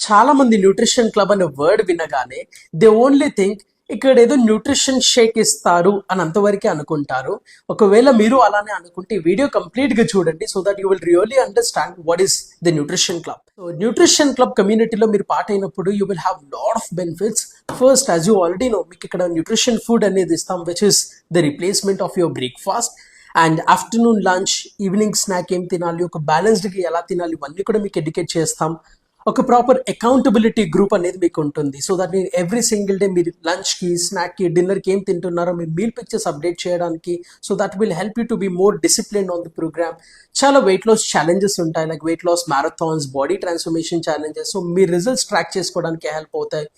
చాలా మంది nutrition club అనే వర్డ్ వినగానే దే ఓన్లీ థింక్ ఇక్కడ ఏదో న్యూట్రిషన్ షేక్ ఇస్తారు అని అంతవరకే అనుకుంటారు. ఒకవేళ మీరు అలానే అనుకుంటే ఈ వీడియో కంప్లీట్ గా చూడండి, so that you will really understand what is the nutrition club. So nutrition club కమ్యూనిటీలో మీరు పార్ట్ అయినప్పుడు you will have lot of benefits. First, as you already know, మీకు ఇక్కడ న్యూట్రిషన్ ఫుడ్ అనేది ఇస్తాం, which is the replacement of your breakfast. And afternoon lunch, evening snack ఏం తినాలి, ఒక బ్యాలెన్స్డ్గా ఎలా తినాలి, ఇవన్నీ కూడా మీకు ఎడ్యుకేట్ చేస్తాం. ఒక ప్రాపర్ అకౌంటబిలిటీ గ్రూప్ అనేది మీకు ఉంటుంది. సో దట్ మీరు ఎవ్రీ సింగిల్ డే మీరు లంచ్కి, స్నాక్కి, డిన్నర్కి ఏం తింటున్నారో మీ మీల్ పిక్చర్స్ అప్డేట్ చేయడానికి. So that will help you to be more discipline on the programme. చాలా వెయిట్ లాస్ ఛాలెంజెస్ ఉంటాయి, like weight loss marathons, body transformation challenges. So మీ రిజల్ట్స్ ట్రాక్ చేసుకోవడానికి హెల్ప్ అవుతాయి.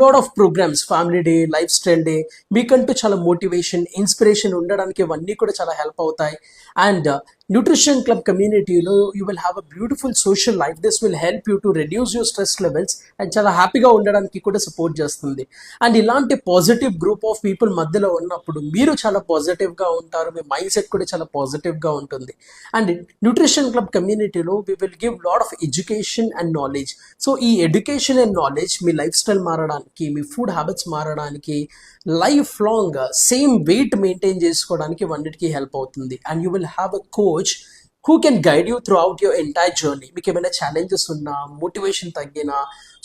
Lot of programmes, family day, life style day, మీకంటూ చాలా motivation, inspiration ఉండడానికి ఇవన్నీ కూడా చాలా హెల్ప్ అవుతాయి. అండ్ న్యూట్రిషన్ క్లబ్ కమ్యూనిటీలో you will have a beautiful social life. This will help you to reduce your stress levels and చాలా హ్యాపీగా ఉండడానికి కూడా సపోర్ట్ చేస్తుంది. అండ్ ఇలాంటి పాజిటివ్ గ్రూప్ ఆఫ్ పీపుల్ మధ్యలో ఉన్నప్పుడు మీరు చాలా పాజిటివ్గా ఉంటారు, మీ మైండ్ సెట్ కూడా చాలా పాజిటివ్గా ఉంటుంది. అండ్ న్యూట్రిషన్ క్లబ్ కమ్యూనిటీలో we will give lot of education and knowledge. So ఈ ఎడ్యుకేషన్ అండ్ నాలెడ్జ్ మీ లైఫ్ స్టైల్ మారడానికి, మీ ఫుడ్ హ్యాబిట్స్ మారడానికి, life long same weight maintain చేసుకోవడానికి ఇవన్నిటికీ హెల్ప్ అవుతుంది. And you will have a coach who can guide you throughout your entire journey. మీకు ఏమైనా ఛాలెంజెస్ ఉన్నా, మోటివేషన్ తగ్గినా,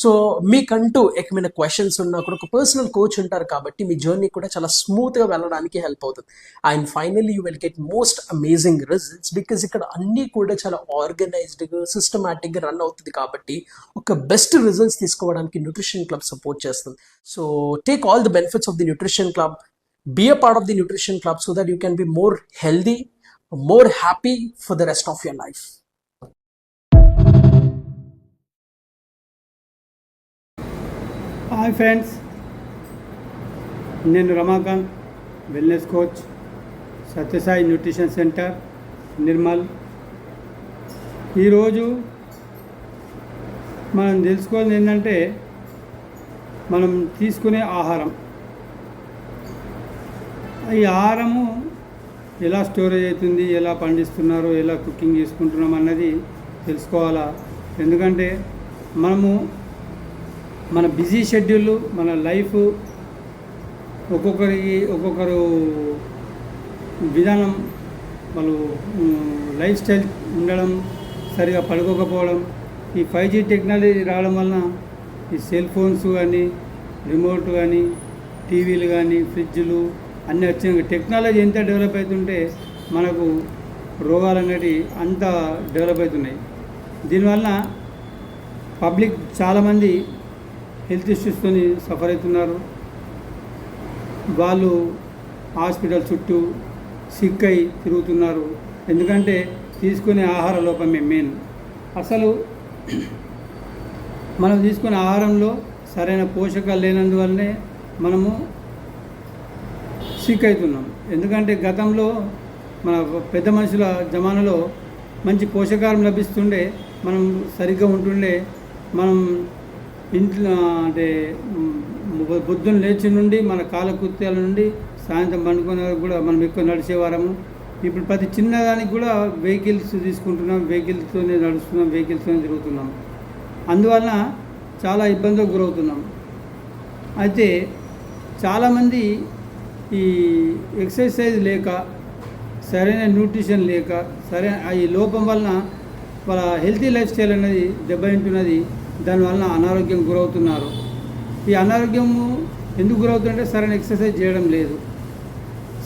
సో మీకంటూ ఏమైనా క్వశ్చన్స్ ఉన్నా కూడా ఒక పర్సనల్ కోచ్ ఉంటారు కాబట్టి మీ జర్నీ కూడా చాలా స్మూత్గా వెళ్ళడానికి హెల్ప్ అవుతుంది. And finally you will get most amazing results because ఇక్కడ అన్నీ కూడా చాలా ఆర్గనైజ్డ్గా, సిస్టమాటిక్గా రన్ అవుతుంది కాబట్టి ఒక బెస్ట్ రిజల్ట్స్ తీసుకోవడానికి న్యూట్రిషన్ క్లబ్ సపోర్ట్ చేస్తుంది. So take all the benefits of the nutrition club, be a part of the nutrition club so that you can be more healthy, more happy for the rest of your life. Hi friends, నేను Ramakant, wellness coach, Satyasai nutrition centre, Nirmal. ఈరోజు మనం తెలుసుకోవాల్సింది ఏంటంటే మనం తీసుకునే ఆహారం. ఈ ఆహారము ఎలా స్టోరేజ్ అవుతుంది, ఎలా పండిస్తున్నారు, ఎలా కుకింగ్ చేసుకుంటున్నాం అన్నది తెలుసుకోవాలా. ఎందుకంటే మనము మన బిజీ షెడ్యూల్, మన లైఫ్, ఒక్కొక్కరు విధానం, వాళ్ళు లైఫ్ స్టైల్ ఉండడం, సరిగా పడుకోకపోవడం, ఈ 5G టెక్నాలజీ రావడం వలన ఈ సెల్ ఫోన్స్ కానీ, రిమోట్ కానీ, టీవీలు కానీ, ఫ్రిడ్జ్లు అన్నీ వచ్చినాయి. టెక్నాలజీ ఎంత డెవలప్ అవుతుంటే మనకు రోగాలు అనేవి అంత డెవలప్ అవుతున్నాయి. దీనివల్ల పబ్లిక్ చాలామంది హెల్త్ ఇష్యూస్తో సఫర్ అవుతున్నారు. వాళ్ళు హాస్పిటల్ చుట్టూ సిక్ అయి తిరుగుతున్నారు. ఎందుకంటే తీసుకునే ఆహార లోపమే మెయిన్. అసలు మనం తీసుకునే ఆహారంలో సరైన పోషకాలు లేనందువల్లనే మనము సిక్ అవుతున్నాం. ఎందుకంటే గతంలో మన పెద్ద మనుషుల జమానాలో మంచి పోషకాహారం లభిస్తుండే, మనం సరిగ్గా ఉంటుండే. మనం ఇంట్లో అంటే పొద్దున్న లేచి నుండి మన కాలకృత్యాల నుండి సాయంత్రం పండుకునే వరకు కూడా మనం ఎక్కువ నడిచేవారము. ఇప్పుడు ప్రతి చిన్నదానికి కూడా వెహికల్స్ తీసుకుంటున్నాం, వెహికల్స్తోనే నడుస్తున్నాం, వెహికల్స్తోనే తిరుగుతున్నాం. అందువలన చాలా ఇబ్బందులకు గురవుతున్నాం. అయితే చాలామంది ఈ ఎక్సర్సైజ్ లేక, సరైన న్యూట్రిషన్ లేక, ఈ లోపం వలన వాళ్ళ హెల్తీ లైఫ్ స్టైల్ అనేది దెబ్బతింటున్నది. దానివలన అనారోగ్యం గురవుతున్నారు. ఈ అనారోగ్యము ఎందుకు గురవుతుందంటే సరైన ఎక్సర్సైజ్ చేయడం లేదు,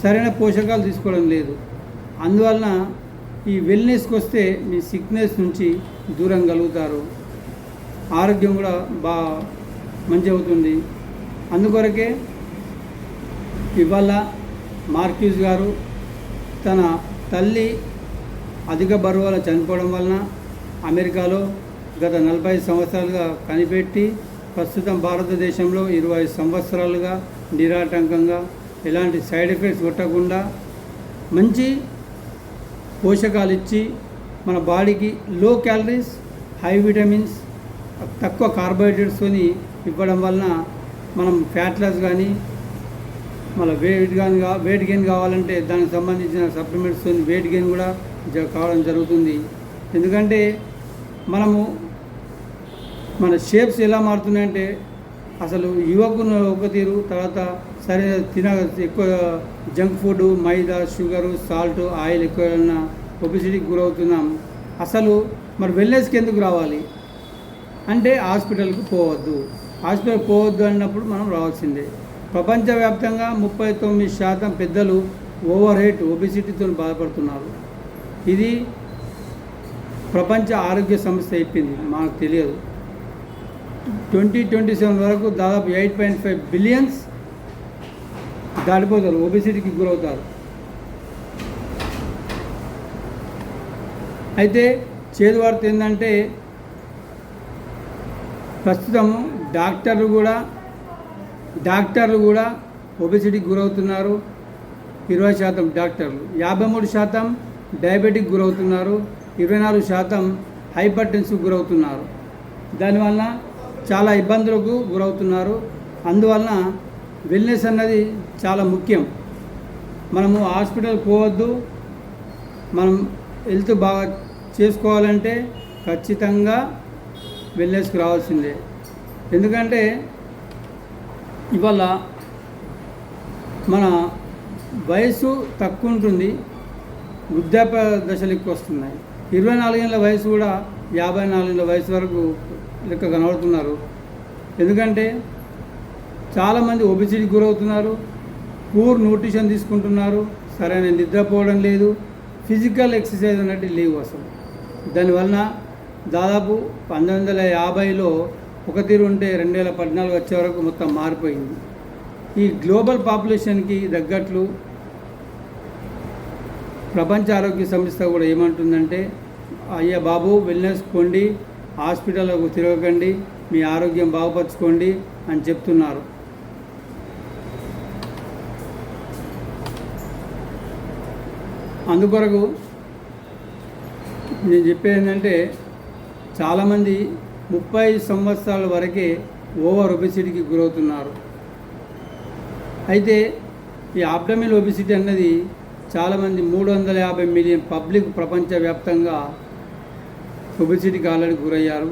సరైన పోషకాలు తీసుకోవడం లేదు. అందువలన ఈ వెల్నెస్కి వస్తే మీ సిక్నెస్ నుంచి దూరం కలుగుతారు, ఆరోగ్యం కూడా బాగా మంచి అవుతుంది. అందుకొరకే ఇవాళ మార్క్యూస్ గారు తన తల్లి అధిక బరువు వల్ల చనిపోవడం వలన అమెరికాలో గత 45 సంవత్సరాలుగా కనిపెట్టి ప్రస్తుతం భారతదేశంలో 20 సంవత్సరాలుగా నిరాటంకంగా ఎలాంటి సైడ్ ఎఫెక్ట్స్ కొట్టకుండా మంచి పోషకాలు ఇచ్చి మన బాడీకి లో క్యాలరీస్, హై విటమిన్స్, తక్కువ కార్బోహైడ్రేట్స్తో ఇవ్వడం వలన మనం ఫ్యాట్ లాస్ కానీ, మళ్ళీ వెయిట్ గెయిన్ కావాలంటే దానికి సంబంధించిన సప్లిమెంట్స్తో వెయిట్ గెయిన్ కూడా కావడం జరుగుతుంది. ఎందుకంటే మనము మన షేప్స్ ఎలా మారుతున్నాయంటే అసలు యువకును ఒక తీరు, తర్వాత సరైన ఎక్కువ జంక్ ఫుడ్, మైదా, షుగరు, సాల్ట్, ఆయిల్ ఎక్కువ ఒబిసిటీకి గురవుతున్నాం. అసలు మరి వెల్నెస్కి ఎందుకు రావాలి అంటే హాస్పిటల్కి పోవద్దు. హాస్పిటల్ పోవద్దు అన్నప్పుడు మనం రావాల్సిందే. ప్రపంచవ్యాప్తంగా 39% పెద్దలు ఓవర్ వెయిట్, ఒబిసిటీతో బాధపడుతున్నారు. ఇది ప్రపంచ ఆరోగ్య సంస్థ చెప్పింది, మనకు తెలియదు. 2027 వరకు దాదాపు 8.5 బిలియన్స్ దాటిపోతారు, ఒబిసిటీకి గురవుతారు. అయితే చేదు వార్త ఏంటంటే ప్రస్తుతం డాక్టర్లు కూడా ఒబిసిటీకి గురవుతున్నారు. 20% డాక్టర్లు, 53% డయాబెటిక్ గురవుతున్నారు, 24% హైపర్ టెన్సివ్కి గురవుతున్నారు. దానివల్ల చాలా ఇబ్బందులకు గురవుతున్నారు. అందువలన వెల్నెస్ అన్నది చాలా ముఖ్యం. మనము హాస్పిటల్ పోవద్దు. మనం హెల్త్ బాగా చేసుకోవాలంటే ఖచ్చితంగా వెల్నెస్కి రావాల్సిందే. ఎందుకంటే ఇవాళ మన వయసు తక్కువ ఉంటుంది, వృద్ధాప్య దశలు ఎక్కువ వస్తున్నాయి. 24 ఏళ్ళ వయసు కూడా 54 ఏళ్ళ వయసు వరకు లెక్క కనబడుతున్నారు. ఎందుకంటే చాలామంది ఒబిసిటీకి గురవుతున్నారు, పూర్ న్యూట్రిషన్ తీసుకుంటున్నారు, సరైన నిద్రపోవడం లేదు, ఫిజికల్ ఎక్సర్సైజ్ అన్నట్టు లేవు అసలు. దానివలన దాదాపు 1950లో ఒక తీరు ఉంటే 2014 వచ్చే వరకు మొత్తం మారిపోయింది. ఈ గ్లోబల్ పాపులేషన్కి తగ్గట్లు ప్రపంచ ఆరోగ్య సంస్థ కూడా ఏమంటుందంటే, అయ్యా బాబు వెల్నెస్ పోండి, హాస్పిటల్కు తిరగకండి, మీ ఆరోగ్యం బాగుపరచుకోండి అని చెప్తున్నారు. అందుకొరకు నేను చెప్పేది ఏంటంటే చాలామంది 30 సంవత్సరాల వరకే ఓవర్ ఒబిసిటీకి గురవుతున్నారు. అయితే ఈ అబ్డమినల్ ఒబిసిటీ అన్నది చాలామంది 350 మిలియన్ పబ్లిక్ ప్రపంచవ్యాప్తంగా ఒబిసిటీకి ఆల్రెడీ గురయ్యారు.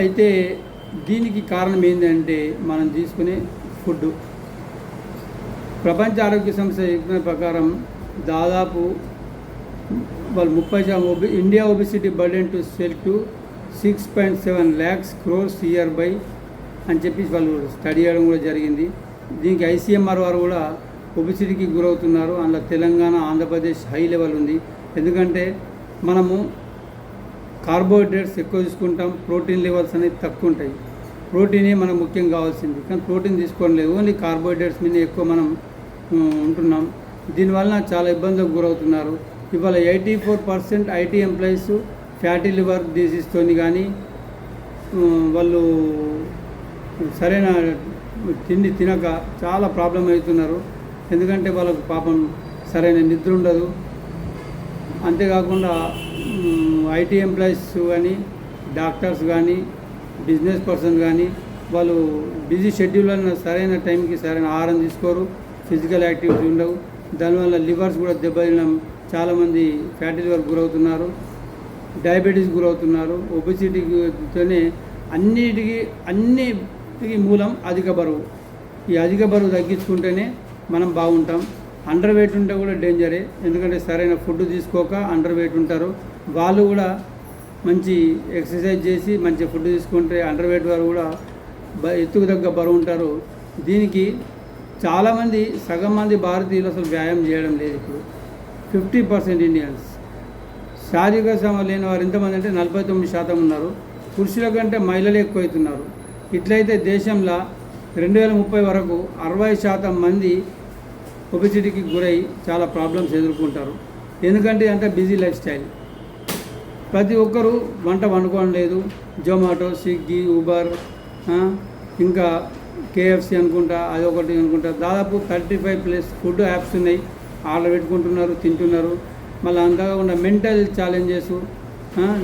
అయితే దీనికి కారణం ఏంటంటే మనం తీసుకునే ఫుడ్. ప్రపంచ ఆరోగ్య సంస్థ చెప్పిన ప్రకారం దాదాపు వాళ్ళు 30% India obesity burden to cell to 6.7 lakhs crores year by అని చెప్పి వాళ్ళు స్టడీ చేయడం కూడా జరిగింది. దీనికి ICMR వారు కూడా ఒబిసిటీకి గురవుతున్నారు. అందులో తెలంగాణ, ఆంధ్రప్రదేశ్ హై లెవెల్ ఉంది. ఎందుకంటే మనము కార్బోహైడ్రేట్స్ ఎక్కువ తీసుకుంటాం, ప్రోటీన్ లెవెల్స్ అనేవి తక్కువ ఉంటాయి. ప్రోటీనే మనకు ముఖ్యం కావాల్సింది, కానీ ప్రోటీన్ తీసుకోవడం లేదు, ఓన్లీ కార్బోహైడ్రేట్స్ మీద ఎక్కువ మనం ఉంటున్నాం. దీనివల్ల చాలా ఇబ్బందులకు గురవుతున్నారు. ఇవాళ 84% IT ఎంప్లాయీస్ ఫ్యాటీ లివర్ డిసీజ్తో కానీ వాళ్ళు సరైన తిండి తినక చాలా ప్రాబ్లం అవుతున్నారు. ఎందుకంటే వాళ్ళకు పాపం సరైన నిద్ర ఉండదు. అంతేకాకుండా IT ఎంప్లాయీస్ కానీ, డాక్టర్స్ కానీ, బిజినెస్ పర్సన్ కానీ వాళ్ళు బిజీ షెడ్యూల్ సరైన టైంకి సరైన ఆహారం తీసుకోరు, ఫిజికల్ యాక్టివిటీ ఉండవు. దానివల్ల లివర్స్ కూడా దెబ్బతినడం, చాలామంది ఫ్యాటీ లివర్ గురవుతున్నారు, డయాబెటీస్ గురవుతున్నారు. ఒబిసిటీతోనే అన్నిటికీ మూలం అధిక బరువు. ఈ అధిక బరువు తగ్గించుకుంటేనే మనం బాగుంటాం. అండర్ వెయిట్ ఉంటే కూడా డేంజరే, ఎందుకంటే సరైన ఫుడ్ తీసుకోక అండర్ వెయిట్ ఉంటారు. వాళ్ళు కూడా మంచి ఎక్సర్సైజ్ చేసి మంచి ఫుడ్ తీసుకుంటే అండర్ వెయిట్ వారు కూడా ఎత్తుకు తగ్గ బరువు ఉంటారు. దీనికి చాలామంది, సగం మంది భారతీయులు అసలు వ్యాయామం చేయడం లేదు. ఇప్పుడు 50% ఇండియన్స్ శారీరక శ్రమ లేని వారు ఎంతమంది అంటే 49% ఉన్నారు. పురుషుల కంటే మహిళలు ఎక్కువ అవుతున్నారు. ఇట్లయితే దేశంలో 2030 వరకు 60% మంది ఒబిసిటీకి గురై చాలా ప్రాబ్లమ్స్ ఎదుర్కొంటారు. ఎందుకంటే అంత బిజీ లైఫ్ స్టైల్. ప్రతి ఒక్కరూ వంట వండుకోవడం లేదు. జొమాటో, స్విగ్గీ, ఊబర్, ఇంకా KFC అనుకుంటా, అదొకటి అనుకుంటా, దాదాపు 35+ ఫుడ్ యాప్స్ ఉన్నాయి. ఆర్డర్ పెట్టుకుంటున్నారు, తింటున్నారు. మళ్ళీ అంతకాకుండా mental challenges,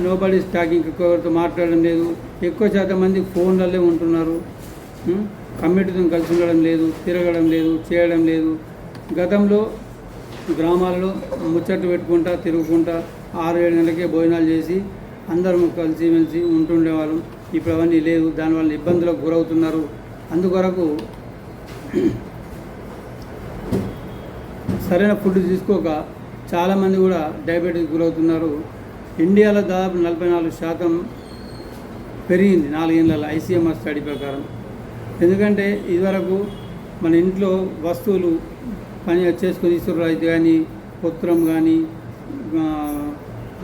nobody is talking, ఎక్కువతో మాట్లాడడం లేదు. ఎక్కువ శాతం మంది ఫోన్లలో ఉంటున్నారు. కమ్యూనిటీతో కలిసి ఉండడం లేదు, తిరగడం లేదు, చేయడం లేదు. గతంలో గ్రామాలలో ముచ్చట్లు పెట్టుకుంటా తిరుగుకుంటా 6-7 గంటలకే భోజనాలు చేసి అందరం కలిసిమెలిసి ఉంటుండేవాళ్ళం. ఇప్పుడు అవన్నీ లేవు, దానివల్ల ఇబ్బందులకు గురవుతున్నారు. అందుకొరకు సరైన ఫుడ్ తీసుకోక చాలామంది కూడా డయాబెటీస్ గురవుతున్నారు. ఇండియాలో దాదాపు 44% పెరిగింది 4 ఏళ్ళలో ICMR స్టడీ ప్రకారం. ఎందుకంటే ఇదివరకు మన ఇంట్లో వస్తువులు పని చేసుకొని ఇసురు అయితే కానీ, పొత్రం కానీ,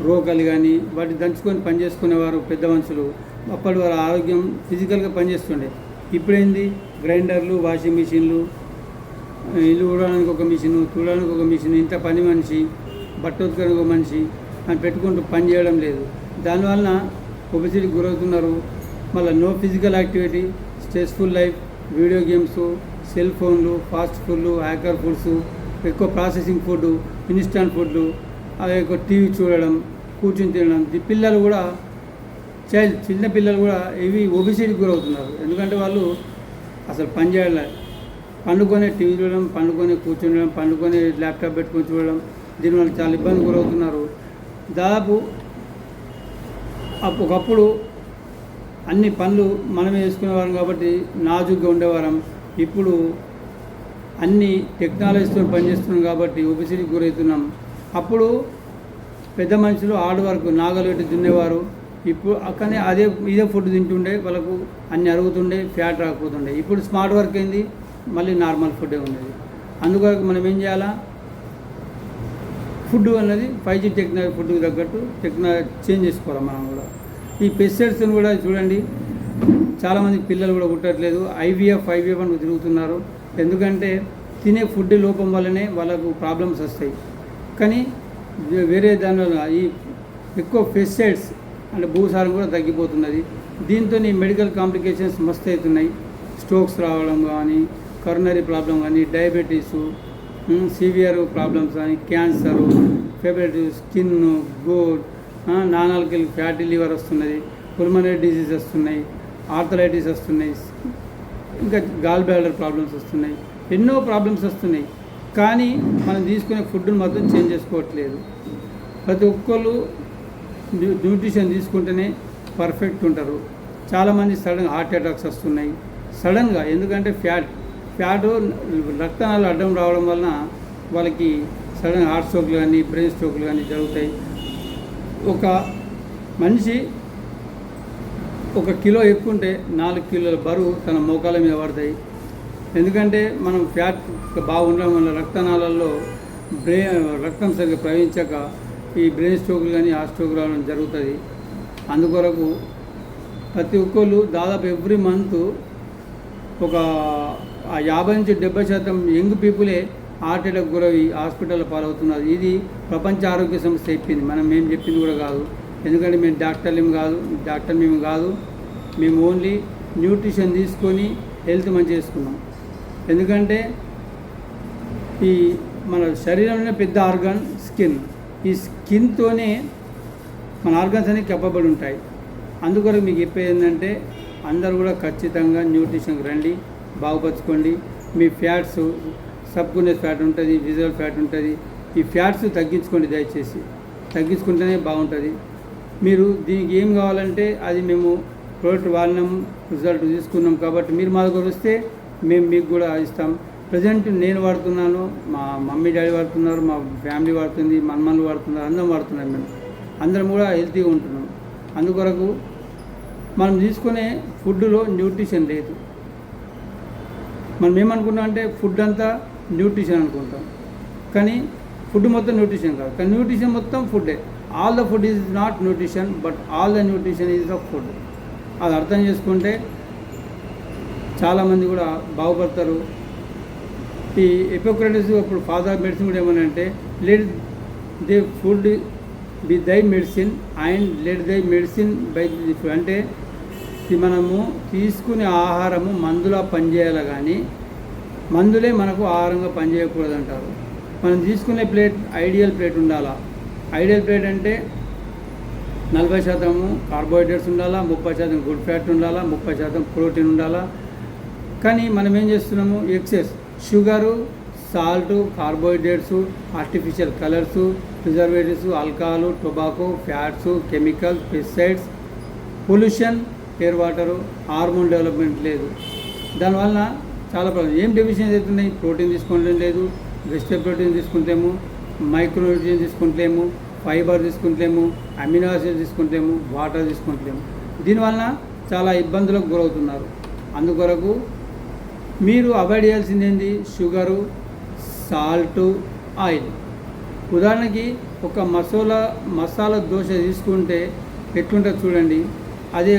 రోకలు కానీ వాటి దంచుకొని పని చేసుకునేవారు పెద్ద మనుషులు. అప్పటి వారి ఆరోగ్యం ఫిజికల్గా పనిచేస్తుండే. ఇప్పుడేంది గ్రైండర్లు, వాషింగ్ మిషన్లు, ఇల్లు ఊడడానికి ఒక మిషను, తుడడానికి ఒక మిషన్, ఇంత పని మనిషి, బట్ట ఉతకడానికి ఒక మనిషి అని పెట్టుకుంటూ పని చేయడం లేదు. దానివలన ఒబెసిటీకి గురవుతున్నారు. మళ్ళీ no physical activity, stressful life, video games, cell ఫోన్లు, ఫాస్ట్ ఫుడ్లు, హ్యాకర్ ఫుడ్స్, ఎక్కువ ప్రాసెసింగ్ ఫుడ్, ఇన్స్టాంట్ ఫుడ్లు, అవి ఎక్కువ టీవీ చూడడం, కూర్చొని తినడం. పిల్లలు కూడా చిన్న పిల్లలు కూడా ఇవి ఒబెసిటీకి గురవుతున్నారు. ఎందుకంటే వాళ్ళు అసలు పని చేయాలి, పండుకొనే టీవీ చూడడం, పండుకొనే కూర్చుండడం, పండుకొనే ల్యాప్టాప్ పెట్టుకొని చూడడం, దీనివల్ల చాలా ఇబ్బంది గురవుతున్నారు. దాదాపు ఒకప్పుడు అన్ని పనులు మనమే చేసుకునేవారం కాబట్టి నాజుగ్గా ఉండేవారం. ఇప్పుడు అన్ని టెక్నాలజీతో పనిచేస్తున్నాం కాబట్టి ఒబెసిటీకి గురవుతున్నాం. అప్పుడు పెద్ద మనుషులు హార్డ్ వర్క్ నాగలు పెట్టి దున్నేవారు. ఇప్పుడు అక్కడనే ఇదే ఫుడ్ తింటుండే, వాళ్ళకు అన్ని అరుగుతుండే, ఫ్యాట్ రాకపోతుండే. ఇప్పుడు స్మార్ట్ వర్క్ అయింది, మళ్ళీ నార్మల్ ఫుడ్డే ఉండేది. అందువరకు మనం ఏం చేయాలా, ఫుడ్ అన్నది 5G టెక్నాలజీ ఫుడ్కి తగ్గట్టు చేంజ్ చేసుకోవాలి మనం కూడా. ఈ పెస్టిసైడ్స్ని కూడా చూడండి, చాలామంది పిల్లలు కూడా పుట్టట్లేదు, IVF అని తిరుగుతున్నారు. ఎందుకంటే తినే ఫుడ్ లోపం వల్లనే వాళ్ళకు ప్రాబ్లమ్స్ వస్తాయి. కానీ వేరే దానివల్ల ఈ ఎక్కువ పెస్టిసైడ్స్ అంటే భూసారం కూడా తగ్గిపోతున్నది. దీంతో మెడికల్ కాంప్లికేషన్స్ మస్తు అవుతున్నాయి. స్ట్రోక్స్ రావడం కానీ, కరోనరీ ప్రాబ్లం కానీ, డయాబెటీసు, సివియర్ ప్రాబ్లమ్స్ కానీ, క్యాన్సరు, ఫెబ్రవరి, స్కిన్, గోడ్, నానాలకి ఫ్యాటీ లివర్ వస్తున్నది, పుల్మనరీ డిసీజ్ వస్తున్నాయి, ఆర్థరైటిస్ వస్తున్నాయి, ఇంకా గాల్ బ్లాడర్ ప్రాబ్లమ్స్ వస్తున్నాయి, ఎన్నో ప్రాబ్లమ్స్ వస్తున్నాయి. కానీ మనం తీసుకునే ఫుడ్ని మాత్రం చేంజ్ చేసుకోవట్లేదు. ప్రతి ఒక్కళ్ళు న్యూట్రిషన్ తీసుకుంటేనే పర్ఫెక్ట్ ఉంటారు. చాలామంది సడన్గా హార్ట్ అటాక్స్ వస్తున్నాయి సడన్గా. ఎందుకంటే ఫ్యాట్ రక్తనాళాలు అడ్డం రావడం వలన వాళ్ళకి సడన్ హార్ట్ స్ట్రోక్లు కానీ, బ్రెయిన్ స్ట్రోక్లు కానీ జరుగుతాయి. ఒక మనిషి 1 కిలో ఎక్కువ ఉంటే 4 కిలోల బరువు తన మోకాల మీద పడతాయి. ఎందుకంటే మనం ఫ్యాట్ బాగుండడం వల్ల రక్తనాళాల్లో రక్తం సరిగ్గా ప్రవహించాక ఈ బ్రెయిన్ స్ట్రోక్లు కానీ, హార్ట్ స్ట్రోక్ రావడం జరుగుతుంది. అందుకొరకు ప్రతి ఒక్కళ్ళు దాదాపు ఎవ్రీ మంత్ ఒక 50-70% యంగ్ పీపులే హార్ట్ అటాక్ గురవి హాస్పిటల్లో పాలవుతున్నారు. ఇది ప్రపంచ ఆరోగ్య సంస్థ చెప్పింది, మనం మేము చెప్పింది కూడా కాదు. ఎందుకంటే మేము డాక్టర్ మేము కాదు. మేము ఓన్లీ న్యూట్రిషన్ తీసుకొని హెల్త్ మంచి చేసుకున్నాం. ఎందుకంటే ఈ మన శరీరంలోనే పెద్ద ఆర్గాన్ స్కిన్. ఈ స్కిన్తోనే మన ఆర్గాన్స్ అనేవి కప్పబడి ఉంటాయి. అందుకొరకు మీకు చెప్పేది ఏంటంటే అందరూ కూడా ఖచ్చితంగా న్యూట్రిషన్కి రండి, బాగుపరచుకోండి. మీ ఫ్యాట్స్, సబ్కునేస్ ఫ్యాట్ ఉంటుంది, విజువల్ ఫ్యాట్ ఉంటుంది, ఈ ఫ్యాట్స్ తగ్గించుకోండి దయచేసి. తగ్గించుకుంటేనే బాగుంటుంది. మీరు దీనికి ఏం కావాలంటే అది మేము ప్రోడక్ట్ వాడినాం, రిజల్ట్ తీసుకున్నాం కాబట్టి మీరు మా దగ్గర వస్తే మేము మీకు కూడా ఇస్తాం. ప్రజెంట్ నేను వాడుతున్నాను, మా మమ్మీ డాడీ వాడుతున్నారు, మా ఫ్యామిలీ వాడుతుంది, మనమల్ని వాడుతున్నారు, అందరం వాడుతున్నారు. మేము అందరం కూడా హెల్తీగా ఉంటున్నాం. అందుకొరకు మనం తీసుకునే ఫుడ్లో న్యూట్రిషన్ లేదు. మనం ఏమనుకున్నాం అంటే ఫుడ్ అంతా న్యూట్రిషన్ అనుకుంటాం, కానీ ఫుడ్ మొత్తం న్యూట్రిషన్ కాదు. కానీ న్యూట్రిషన్ మొత్తం ఫుడ్డే. All the food is not nutrition, but all the nutrition is the food. అది అర్థం చేసుకుంటే చాలామంది కూడా బాగుపడతారు. ఈ హిపోక్రటిస్ అప్పుడు ఫాదర్ ఆఫ్ మెడిసిన్ కూడా ఏమనంటే లెట్ ది ఫుడ్ బి దై medicine and let thy medicine by the food. అంటే మనము తీసుకునే ఆహారము మందులా పనిచేయాలి, కానీ మందులే మనకు ఆహారంగా పనిచేయకూడదు అంటారు. మనం తీసుకునే ప్లేట్ ఐడియల్ ప్లేట్ ఉండాలా. ఐడియల్ ప్లేట్ అంటే 40% కార్బోహైడ్రేట్స్ ఉండాలా, 30% గుడ్ ఫ్యాట్ ఉండాలా, 30% ప్రోటీన్ ఉండాలా. కానీ మనం ఏం చేస్తున్నాము, excess sugar, salt, carbohydrates, artificial colours, preservatives, alcohol, tobacco, fats, chemicals, pesticides, pollution, air water, hormone development లేదు. దానివల్ల చాలా ప్రాబ్లం. ఏం డెఫిషియన్సీ అవుతున్నాయి? ప్రోటీన్ తీసుకోవడం లేదు, వెజిటబుల్ ప్రోటీన్ తీసుకుంటేమో, మైక్రోన్యూట్రియన్ తీసుకుంటలేము, ఫైబర్ తీసుకుంటలేము, అమినో యాసిడ్ తీసుకుంటలేము, వాటర్ తీసుకుంటలేము. దీనివల్ల చాలా ఇబ్బందులకు గురవుతున్నారు. అందుకొరకు మీరు అవాయిడ్ చేయాల్సింది ఏంటి? Sugar, salt, oil. ఉదాహరణకి ఒక మసాలా దోశ తీసుకుంటే ఎట్లుంటుంది చూడండి. అదే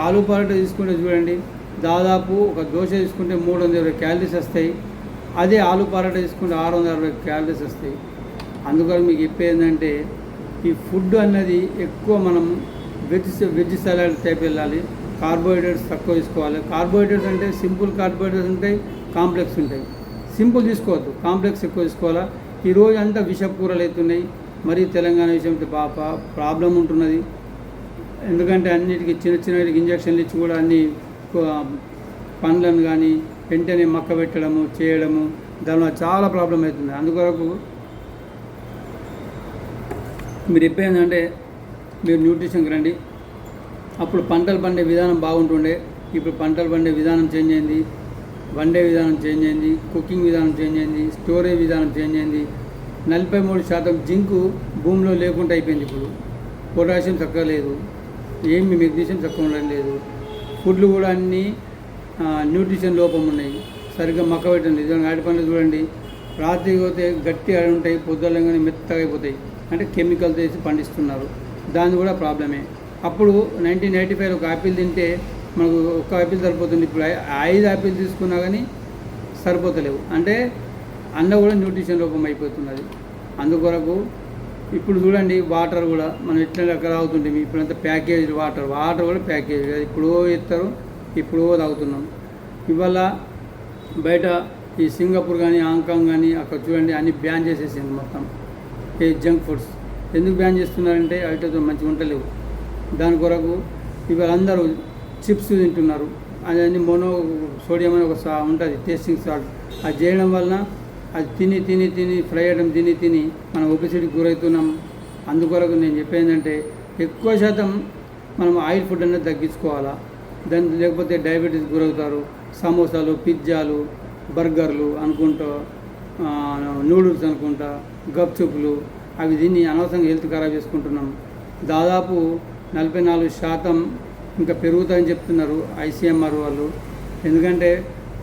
ఆలు పరోటా తీసుకుంటే చూడండి, దాదాపు ఒక దోశ తీసుకుంటే 320 క్యాలరీస్ వస్తాయి. అదే ఆలు పరోటా తీసుకుంటే 660 క్యాలరీస్ వస్తాయి. అందుకని మీకు చెప్పేందంటే ఈ ఫుడ్ అన్నది ఎక్కువ మనం వెజ్ సలాడ్ టైప్ వెళ్ళాలి. కార్బోహైడ్రేట్స్ తక్కువ తీసుకోవాలి. కార్బోహైడ్రేట్స్ అంటే సింపుల్ కార్బోహైడ్రేట్స్ ఉంటాయి, కాంప్లెక్స్ ఉంటాయి. సింపుల్ తీసుకోవద్దు, కాంప్లెక్స్ ఎక్కువ తీసుకోవాలా. ఈరోజు అంతా విషపూరలు అవుతున్నాయి. మరి తెలంగాణ విషయంతో ప్రాబ్లం ఉంటున్నది. ఎందుకంటే అన్నిటికీ చిన్న ఇంజక్షన్లు ఇచ్చి కూడా అన్ని పండ్లను కానీ వెంటనే మక్క పెట్టడము చేయడము, దానివల్ల చాలా ప్రాబ్లం అవుతుంది. అందుకొరకు మీరు చెప్పేందంటే మీరు న్యూట్రిషన్కి రండి. అప్పుడు పంటలు పండే విధానం బాగుంటుండే, ఇప్పుడు పంటలు పండే విధానం చేంజ్ అయింది, వండే విధానం చేంజ్ అయింది, కుకింగ్ విధానం చేంజ్ అయింది, స్టోరేజ్ విధానం చేంజ్ అయింది. 43% జింకు భూమిలో లేకుండా అయిపోయింది. ఇప్పుడు పొటాషియం తక్కువ లేదు, ఏమి మెగ్నీషియం తక్కువ ఉండడం లేదు. ఫుడ్లు కూడా అన్నీ న్యూట్రిషన్ లోపం ఉన్నాయి. సరిగ్గా మక్క పెట్టండి. ఇదిగో అరటి పండ్లు చూడండి, రాత్రి పోతే గట్టి అడి ఉంటాయి, పొద్దులంగానే మెత్తగా అయిపోతాయి. అంటే కెమికల్స్ వేసి పండిస్తున్నారు. దాని కూడా ప్రాబ్లమే. అప్పుడు 1985 ఒక యాపిల్ తింటే మనకు ఒక యాపిల్ సరిపోతుంది. ఇప్పుడు 5 యాపిల్ తీసుకున్నా కానీ సరిపోతలేవు. అంటే అన్న కూడా న్యూట్రిషన్ లోపం అయిపోతున్నది. అందుకొరకు ఇప్పుడు చూడండి, వాటర్ కూడా మనం ఎట్లా రకాలు తాగుతుంటాం. ఇప్పుడంతా ప్యాకేజ్ వాటర్ కూడా ప్యాకేజ్, ఇప్పుడో ఎత్తారు, ఇప్పుడో తాగుతున్నాం. ఇవాళ బయట ఈ సింగపూర్ కానీ హాంకాంగ్ కానీ అక్కడ చూడండి అన్ని బ్యాన్ చేసేసింది మొత్తం. ఈ జంక్ ఫుడ్స్ ఎందుకు బ్యాన్ చేస్తున్నారంటే వాటితో మంచిగా ఉండలేవు. దాని కొరకు ఇవాళ అందరూ చిప్స్ తింటున్నారు. అది మోనో సోడియం అని ఒక ఉంటుంది, టేస్టింగ్ సాల్ట్. అది చేయడం వలన అది తిని ఫ్రై ఐటమ్ తిని మనం ఒబెసిటీకి గురవుతున్నాం. అందుకొరకు నేను చెప్పేందంటే ఎక్కువ శాతం మనం ఆయిల్ ఫుడ్ అనేది తగ్గించుకోవాలా. దాని లేకపోతే డయాబెటీస్ గురవుతారు. సమోసాలు, పిజ్జాలు, బర్గర్లు అనుకుంటా, నూడిల్స్ అనుకుంటా, గప్చుప్లు అవి తిని అనవసరంగా హెల్త్ ఖరాబ్ చేసుకుంటున్నాం. దాదాపు 44% ఇంకా పెరుగుతాయని చెప్తున్నారు ICMR వాళ్ళు. ఎందుకంటే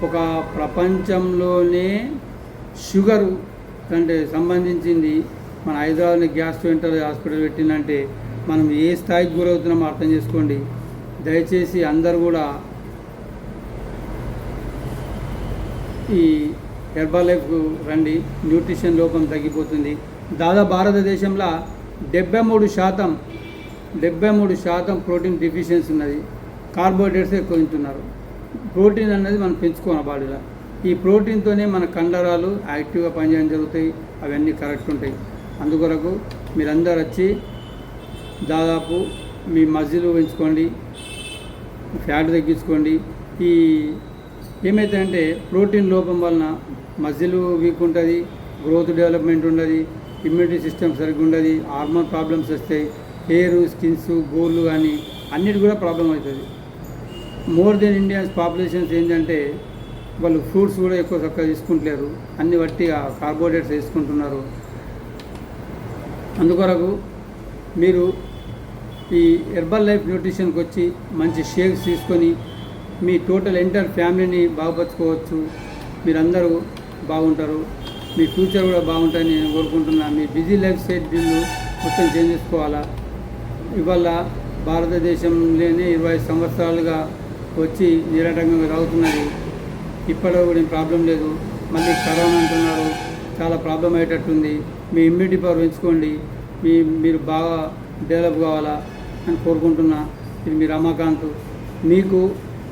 ఒక ప్రపంచంలోనే షుగరు అంటే సంబంధించింది మన హైదరాబాద్ని గ్యాస్ సెంటర్ హాస్పిటల్ పెట్టిందంటే మనం ఏ స్థాయికి గురవుతున్నామో అర్థం చేసుకోండి. దయచేసి అందరూ కూడా ఈ హెర్బల్ లైఫ్కు రండి. న్యూట్రిషన్ లోపం తగ్గిపోతుంది. దాదాపు భారతదేశంలో 73% ప్రోటీన్ డెఫిషియన్సీ ఉన్నది. కార్బోహైడ్రేట్స్ ఎక్కువ తింటున్నారు. ప్రోటీన్ అనేది మనం పెంచుకోవాలి బాడీలో. ఈ ప్రోటీన్తోనే మన కండరాలు యాక్టివ్గా పనిచేయడం జరుగుతాయి. అవన్నీ కరెక్ట్ ఉంటాయి. అందుకొరకు మీరందరూ వచ్చి దాదాపు మీ మజిల్ పెంచుకోండి, ఫ్యాట్ తగ్గించుకోండి. ఈ ఏమవుతుందంటే ప్రోటీన్ లోపం వలన మజిల్ వీక్ ఉంటుంది, గ్రోత్ డెవలప్మెంట్ ఉండదు, ఇమ్యూనిటీ సిస్టమ్ సరిగ్గా ఉండదు, హార్మోన్ ప్రాబ్లమ్స్ వస్తాయి, హెయిర్, స్కిన్స్, గోళ్ళు కానీ అన్నిటి కూడా ప్రాబ్లం అవుతుంది. మోర్ దెన్ ఇండియన్స్ పాపులేషన్స్ ఏంటంటే వాళ్ళు ఫ్రూట్స్ కూడా ఎక్కువ చక్కగా తీసుకుంటలేరు, అన్ని వట్టిగా కార్బోహైడ్రేట్స్ తీసుకుంటున్నారు. అందుకొరకు మీరు ఈ హెర్బల్ లైఫ్ న్యూట్రిషన్కి వచ్చి మంచి షేక్స్ తీసుకొని మీ టోటల్ ఎంటైర్ ఫ్యామిలీని బాగుపరచుకోవచ్చు. మీరందరూ బాగుంటారు, మీ ఫ్యూచర్ కూడా బాగుంటుందని నేను కోరుకుంటున్నాను. మీ బిజీ లైఫ్ షెడ్యూల్ మొత్తం చేంజ్ చేసుకోవాలా. ఇవాళ భారతదేశంలోనే 20 సంవత్సరాలుగా వచ్చి నిరాటంకంగా తాగుతున్నది. ఇప్పటిలో కూడా ప్రాబ్లం లేదు. మళ్ళీ కరోనా అంటున్నారు, చాలా ప్రాబ్లం అయ్యేటట్టుంది. మీ ఇమ్యూనిటీ పవర్ పెంచుకోండి, మీరు బాగా డెవలప్ కావాలా అని కోరుకుంటున్నా. ఇది మీ రమాకాంత్. మీకు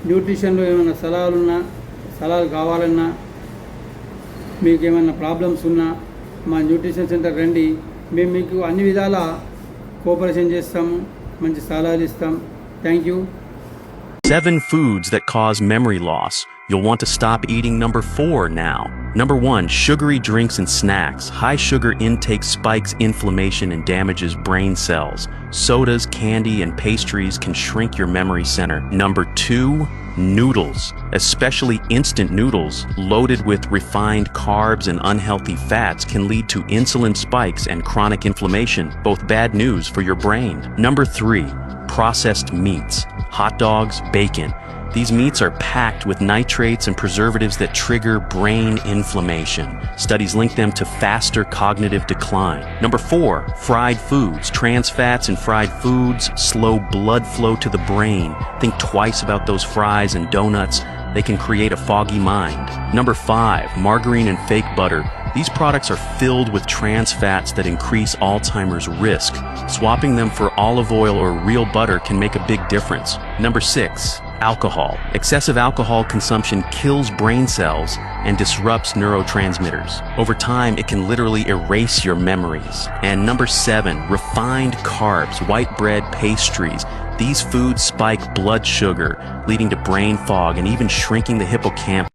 న్యూట్రిషన్లో ఏమైనా సలహాలు కావాలన్నా, మీకు ఏమైనా ప్రాబ్లమ్స్ ఉన్నా మా న్యూట్రిషన్ సెంటర్ రండి. మేము మీకు అన్ని విధాల కోఆపరేషన్ చేస్తాము, మంచి సలహాలు ఇస్తాం. Thank you. 7 foods that cause memory loss. You'll want to stop eating number 4 now. Number 1, sugary drinks and snacks. High sugar intake spikes inflammation and damages brain cells. Sodas, candy, and pastries can shrink your memory center. Number 2, noodles, especially instant noodles loaded with refined carbs and unhealthy fats, can lead to insulin spikes and chronic inflammation, both bad news for your brain. Number 3, processed meats. Hot dogs, bacon. These meats are packed with nitrates and preservatives that trigger brain inflammation. Studies link them to faster cognitive decline. Number 4, fried foods. Trans fats in fried foods slow blood flow to the brain. Think twice about those fries and donuts. They can create a foggy mind. Number 5, margarine and fake butter. These products are filled with trans fats that increase Alzheimer's risk. Swapping them for olive oil or real butter can make a big difference. Number 6, alcohol. Excessive alcohol consumption kills brain cells and disrupts neurotransmitters. Over time, it can literally erase your memories. And number 7, refined carbs, white bread, pastries. These foods spike blood sugar, leading to brain fog and even shrinking the hippocampus.